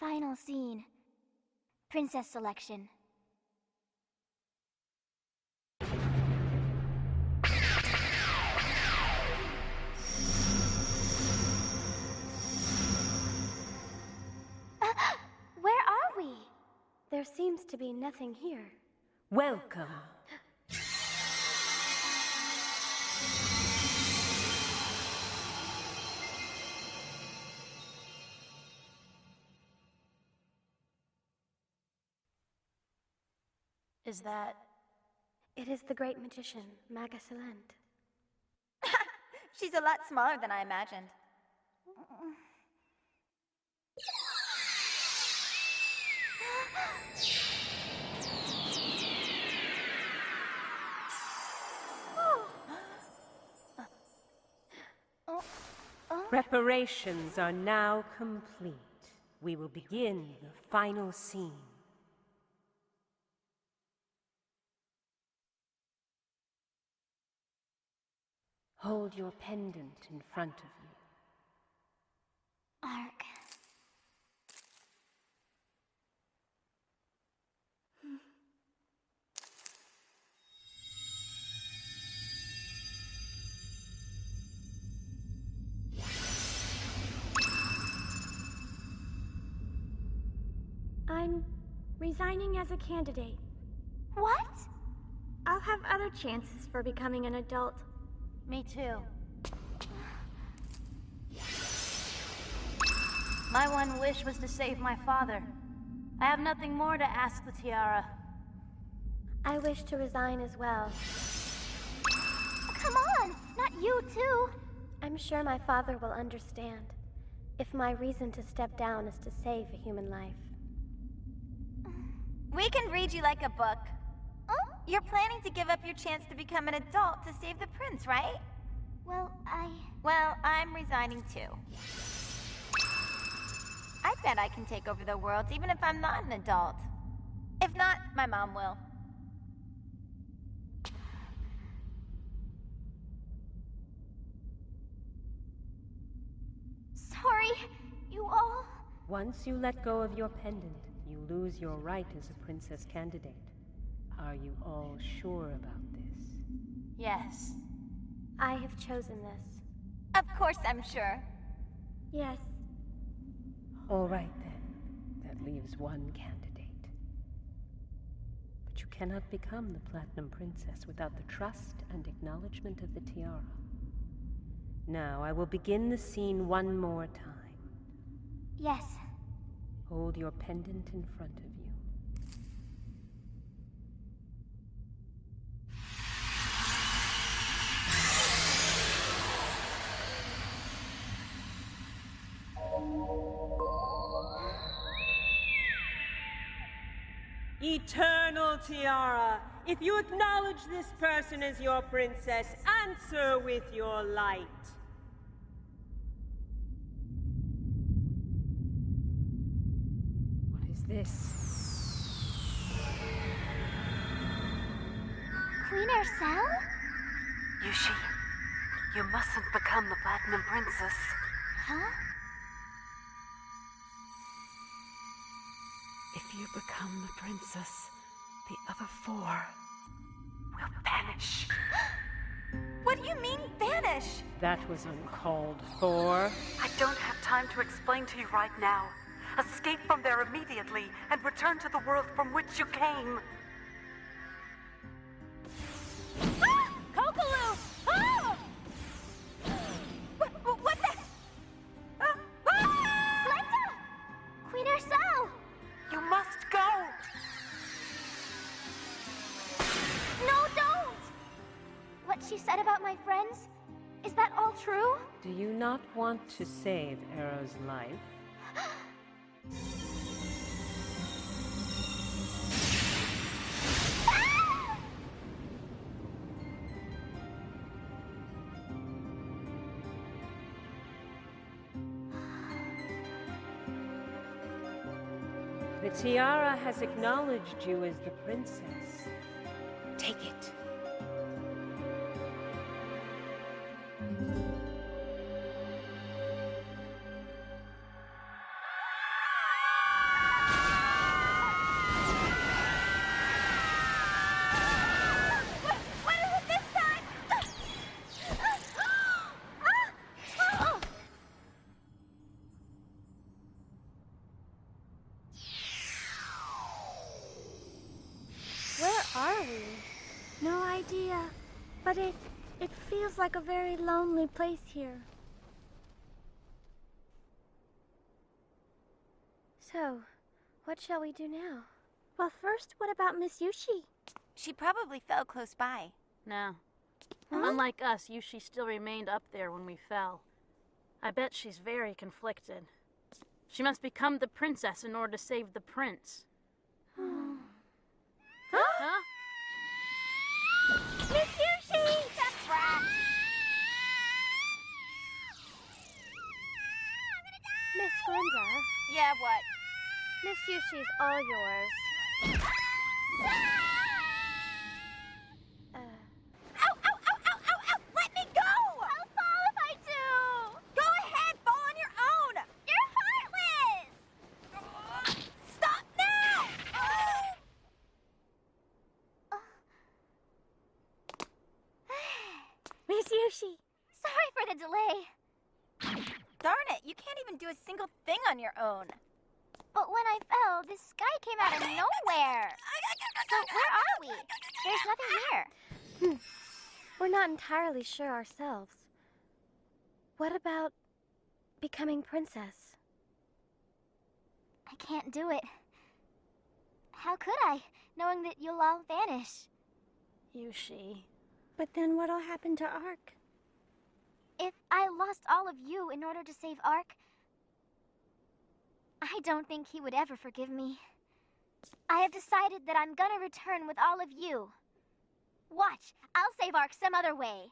Final scene. Princess selection. Where are we? There seems to be nothing here. Welcome. Is that... It is the great magician, Magasalent. She's a lot smaller than I imagined. Preparations are now complete. We will begin the final scene. Hold your pendant in front of you. Ark. I'm resigning as a candidate. What? I'll have other chances for becoming an adult. Me too. My one wish was to save my father. I have nothing more to ask the tiara. I wish to resign as well. Come on! Not you too! I'm sure my father will understand, if my reason to step down is to save a human life. We can read you like a book. You're planning to give up your chance to become an adult to save the prince, right? Well, Well, I'm resigning too. I bet I can take over the world even if I'm not an adult. If not, my mom will. Sorry, you all... Once you let go of your pendant, you lose your right as a princess candidate. Are you all sure about this? Yes. I have chosen this. Of course I'm sure. Yes. All right then. That leaves one candidate. But you cannot become the Platinum Princess without the trust and acknowledgement of the tiara. Now, I will begin the scene one more time. Yes. Hold your pendant in front of you. Eternal tiara, if you acknowledge this person as your princess, answer with your light. What is this? Queen Ercel? Yucie, you mustn't become the Platinum Princess. Huh? If you become the princess, the other four will vanish. What do you mean, vanish? That was uncalled for. I don't have time to explain to you right now. Escape from there immediately and return to the world from which you came. Kokolou! Oh! What the? Glenda! Queen Ercel! You must go! No, don't! What she said about my friends? Is that all true? Do you not want to save Era's life? The tiara has acknowledged you as the princess. Take it. idea, but it feels like a very lonely place here. So, what shall we do now? Well, first, what about Miss Yucie? She probably fell close by. No. Unlike us, Yucie still remained up there when we fell. I bet she's very conflicted. She must become the princess in order to save the prince. Huh? Miss Yucie! That's right. Miss Glinda, Yeah, what? Miss Yucie's all yours. Ow, ow, ow, ow, ow, ow! Let me go! I'll fall if I do! Go ahead, fall on your own! You're heartless! Stop now! Miss Yucie! Sorry for the delay. Darn it, you can't even do a single thing on your own. But when I fell, this sky came out of nowhere. So where are we? There's nothing here. We're not entirely sure ourselves. What about becoming princess? I can't do it. How could I, knowing that you'll all vanish? Yucie. But then what'll happen to Ark? If I lost all of you in order to save Ark, I don't think he would ever forgive me. I have decided that I'm gonna return with all of you. Watch, I'll save Ark some other way.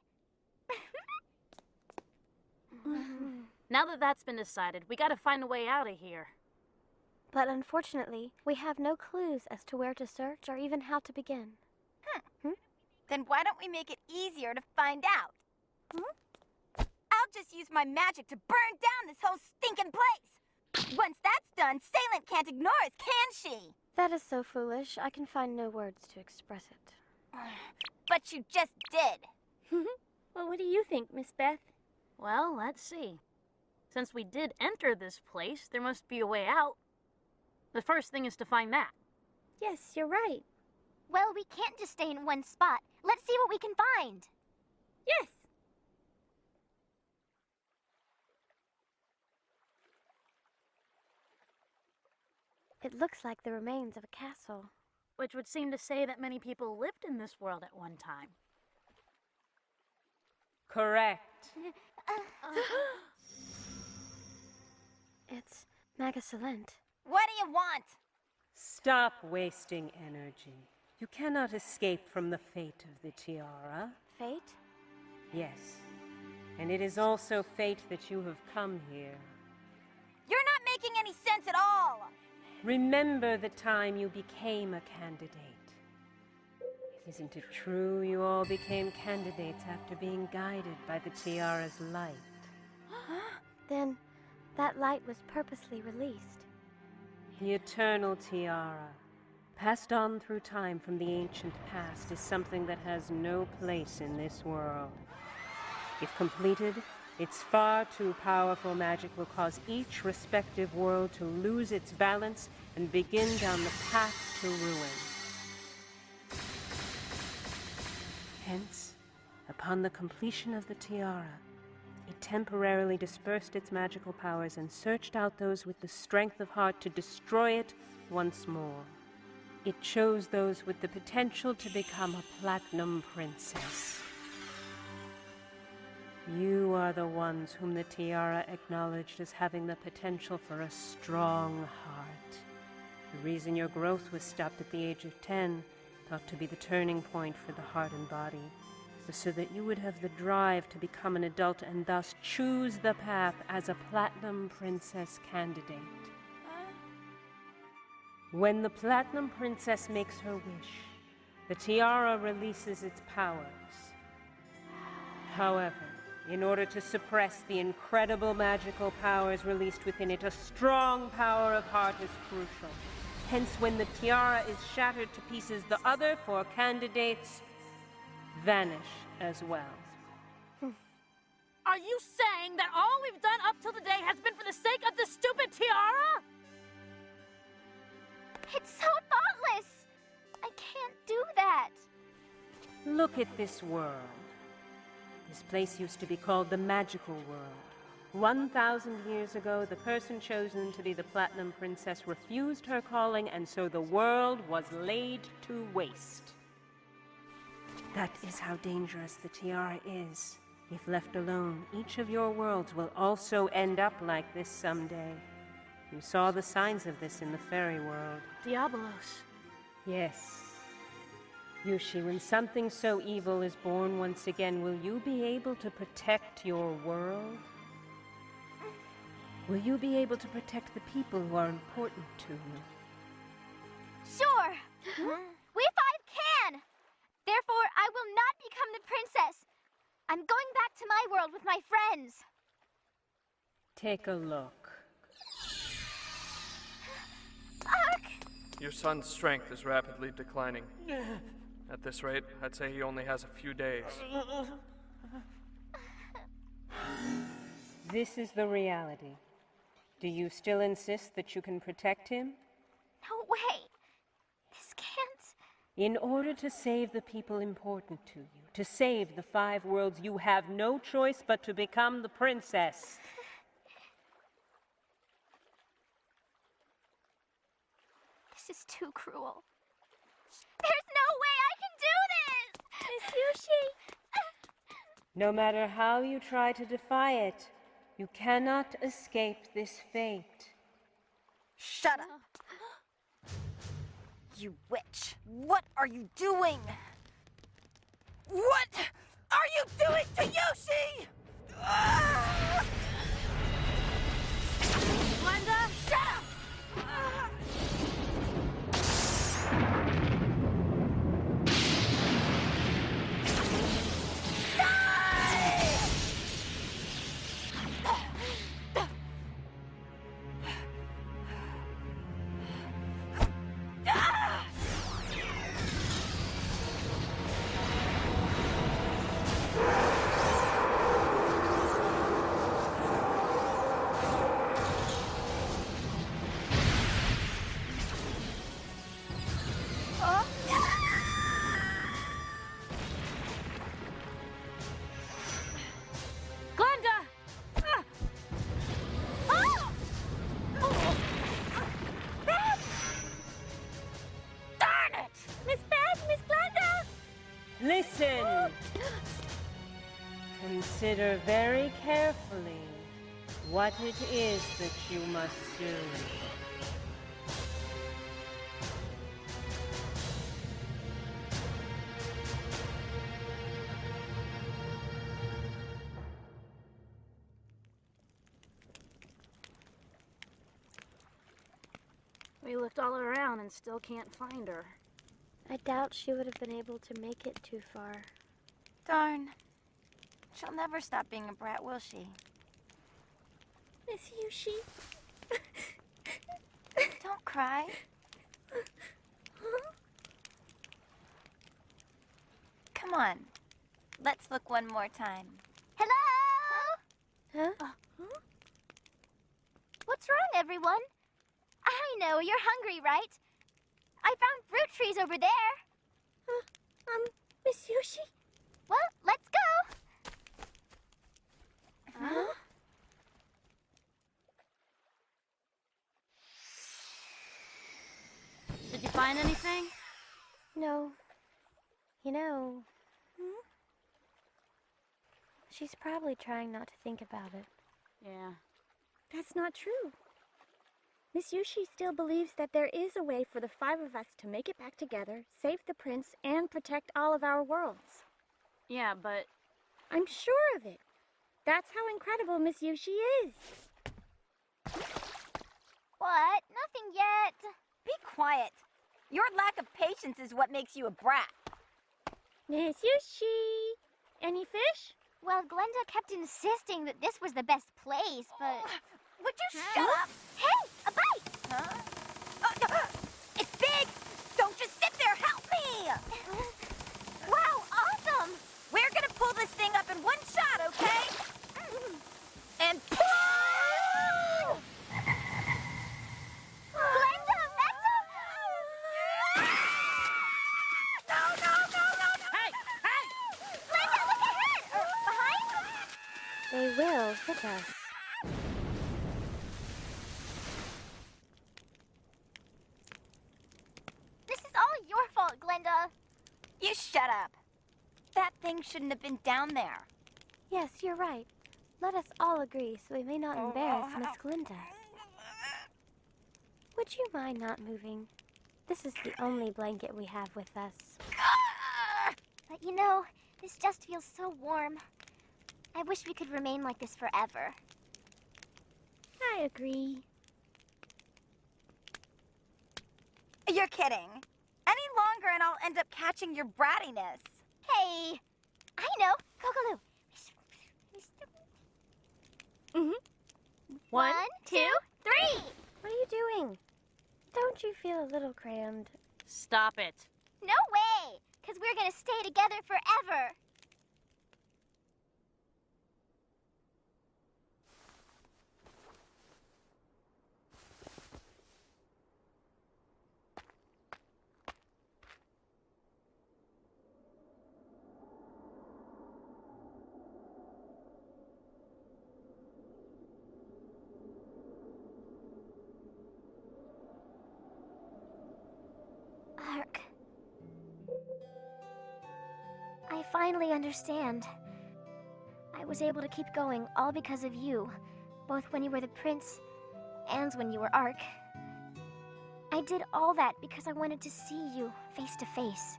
Now that that's been decided, we gotta find a way out of here. But unfortunately, we have no clues as to where to search or even how to begin. Then why don't we make it easier to find out? I'll just use my magic to burn down this whole stinking place. Once that's done, Salient can't ignore us, can she? That is so foolish, I can find no words to express it. But you just did. Well, what do you think, Miss Beth? Well, let's see. Since we did enter this place, there must be a way out. The first thing is to find that. Yes, you're right. Well, we can't just stay in one spot. Let's see what we can find. Yes! It looks like the remains of a castle. Which would seem to say that many people lived in this world at one time. Correct. It's Magasalent. What do you want? Stop wasting energy. You cannot escape from the fate of the tiara. Fate? Yes. And it is also fate that you have come here. You're not making any sense at all. Remember the time you became a candidate. Isn't it true you all became candidates after being guided by the tiara's light? Then, that light was purposely released. The eternal tiara, passed on through time from the ancient past, is something that has no place in this world. If completed, its far too powerful magic will cause each respective world to lose its balance and begin down the path to ruin. Hence, upon the completion of the tiara, it temporarily dispersed its magical powers and searched out those with the strength of heart to destroy it once more. It chose those with the potential to become a platinum princess. You are the ones whom the tiara acknowledged as having the potential for a strong heart. The reason your growth was stopped at the age of 10, thought to be the turning point for the heart and body, was so that you would have the drive to become an adult and thus choose the path as a platinum princess candidate. When the platinum princess makes her wish, the tiara releases its powers. However, in order to suppress the incredible magical powers released within it, a strong power of heart is crucial. Hence, when the tiara is shattered to pieces, the other 4 candidates vanish as well. Are you saying that all we've done up till today has been for the sake of this stupid tiara? It's so thoughtless! I can't do that. Look look at this world. This place used to be called the Magical World. 1,000 years ago, the person chosen to be the Platinum Princess refused her calling, and so the world was laid to waste. That is how dangerous the tiara is. If left alone, each of your worlds will also end up like this someday. You saw the signs of this in the fairy world. Diabolos. Yes. Yucie, when something so evil is born once again, will you be able to protect your world? Will you be able to protect the people who are important to you? Sure! We five can! Therefore, I will not become the princess. I'm going back to my world with my friends. Take a look. Ark! Your son's strength is rapidly declining. At this rate, I'd say he only has a few days. This is the reality. Do you still insist that you can protect him? No way. This can't. In order to save the people important to you, to save the 5 worlds, you have no choice but to become the princess. This is too cruel. There's no way I can do this! Miss Yucie! No matter how you try to defy it, you cannot escape this fate. Shut up! You witch! What are you doing? What are you doing to Yucie? Glenda! Shut up! Glenda! Darn it! Miss Beth! Miss Glenda! Listen! Consider very carefully what it is that you must do. We looked all around and still can't find her. I doubt she would have been able to make it too far. Darn. She'll never stop being a brat, will she? Miss Yucie. Don't cry. Come on. Let's look one more time. Hello? Huh? What's wrong, everyone? I know, you're hungry, right? I found fruit trees over there. Miss Yucie? Well, let's go. Huh? Did you find anything? No. You know... She's probably trying not to think about it. Yeah. That's not true. Miss Yucie still believes that there is a way for the 5 of us to make it back together, save the prince, and protect all of our worlds. Yeah, but I'm sure of it. That's how incredible Miss Yucie is. What? Nothing yet. Be quiet. Your lack of patience is what makes you a brat. Miss Yucie, any fish? Well, Glenda kept insisting that this was the best place, but... Would you shut up? Hey, a bite! Huh? It's big! Don't just sit there, help me! Wow, awesome! We're gonna pull this thing up in one shot, okay? And pull! Glenda, that's a... No! hey! protect us. This is all your fault, Glenda. You shut up. That thing shouldn't have been down there. Yes, you're right. Let us all agree so we may not embarrass Miss Glinda. Would you mind not moving? This is the only blanket we have with us. But you know, this just feels so warm. I wish we could remain like this forever. I agree. You're kidding. Any longer and I'll end up catching your brattiness. Hey, I know. Kogaloo. One, two, three. What are you doing? Don't you feel a little crammed? Stop it. No way, because we're going to stay together forever. Ark. I finally understand. I was able to keep going all because of you, both when you were the prince and when you were Ark. I did all that because I wanted to see you face to face.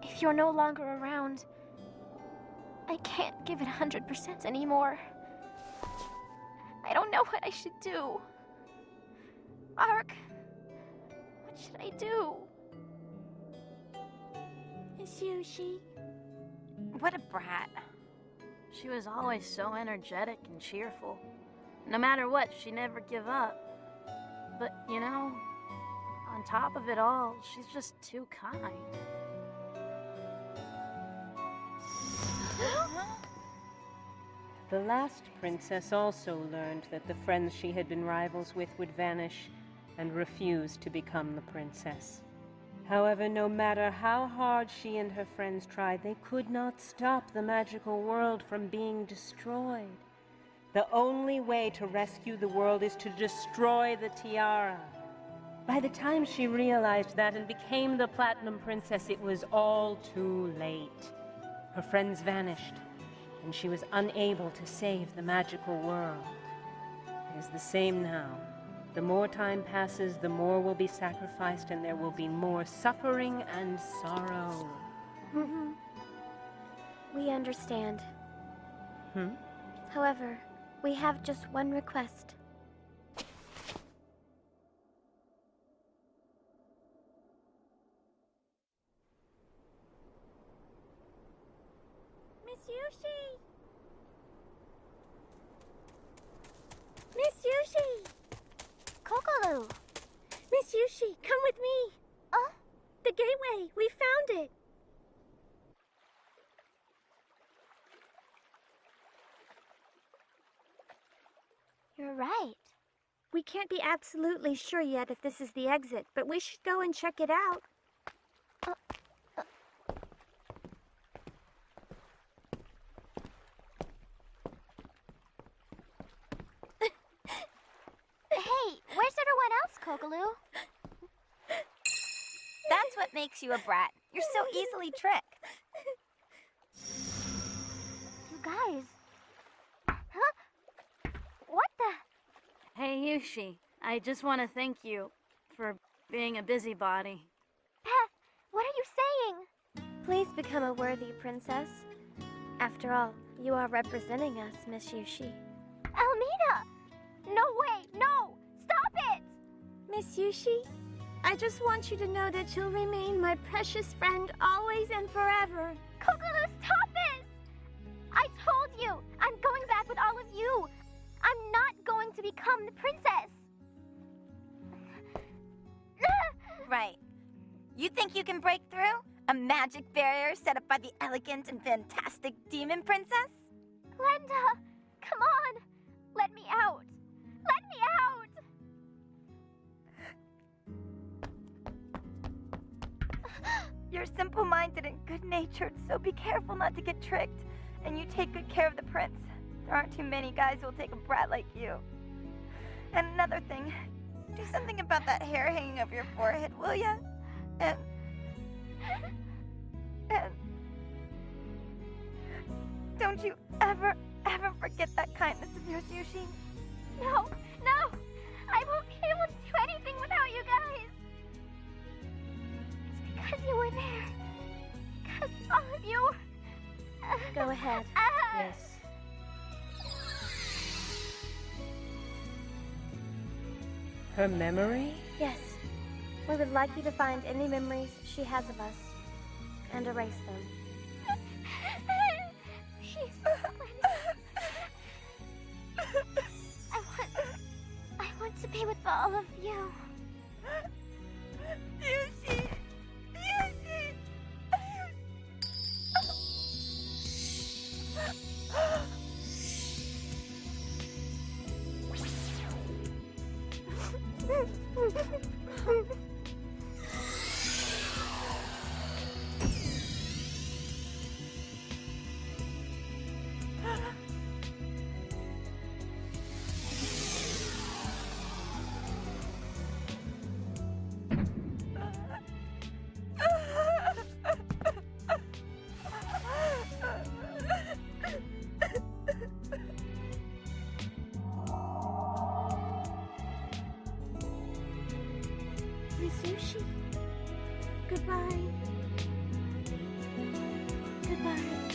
If you're no longer around, I can't give it 100% anymore. I don't know what I should do. Ark, what should I do? Miss Yucie. What a brat. She was always so energetic and cheerful. No matter what, she never give up. But, you know, on top of it all, she's just too kind. The last princess also learned that the friends she had been rivals with would vanish and refused to become the princess. However, no matter how hard she and her friends tried, they could not stop the magical world from being destroyed. The only way to rescue the world is to destroy the tiara. By the time she realized that and became the Platinum Princess, it was all too late. Her friends vanished, and she was unable to save the magical world. It is the same now. The more time passes, the more will be sacrificed, and there will be more suffering and sorrow. We understand. Hmm? However, we have just one request. Miss Yucie! Miss Yucie! Kogaloo. Miss Yucie, come with me! The gateway! We found it! You're right. We can't be absolutely sure yet if this is the exit, but we should go and check it out. Hey, where's everyone else, Kogaloo? That's what makes you a brat. You're so easily tricked. You guys. Huh? What the? Hey, Yucie, I just want to thank you for being a busybody. Beth, what are you saying? Please become a worthy princess. After all, you are representing us, Miss Yucie. Almina! No way, no! Stop it! Miss Yucie, I just want you to know that you'll remain my precious friend always and forever. Kogaloo, stop this! I told you, I'm going back with all of you. I'm not going to become the princess. Right. You think you can break through? A magic barrier set up by the elegant and fantastic demon princess? Glenda, come on. Let me out. Let me out. You're simple-minded and good-natured, so be careful not to get tricked, and you take good care of the prince. There aren't too many guys who'll take a brat like you. And another thing, do something about that hair hanging over your forehead, will ya? And don't you ever forget that kindness of yours, Yucie. No, no! I won't be able to do anything without you guys! It's because you were there. Because all of you... Go ahead. Yes. Her memory? Yes. We would like you to find any memories she has of us and erase them. Please, I want to be with all of you. Yucie! Yucie! Miss Yucie. Goodbye. Goodbye.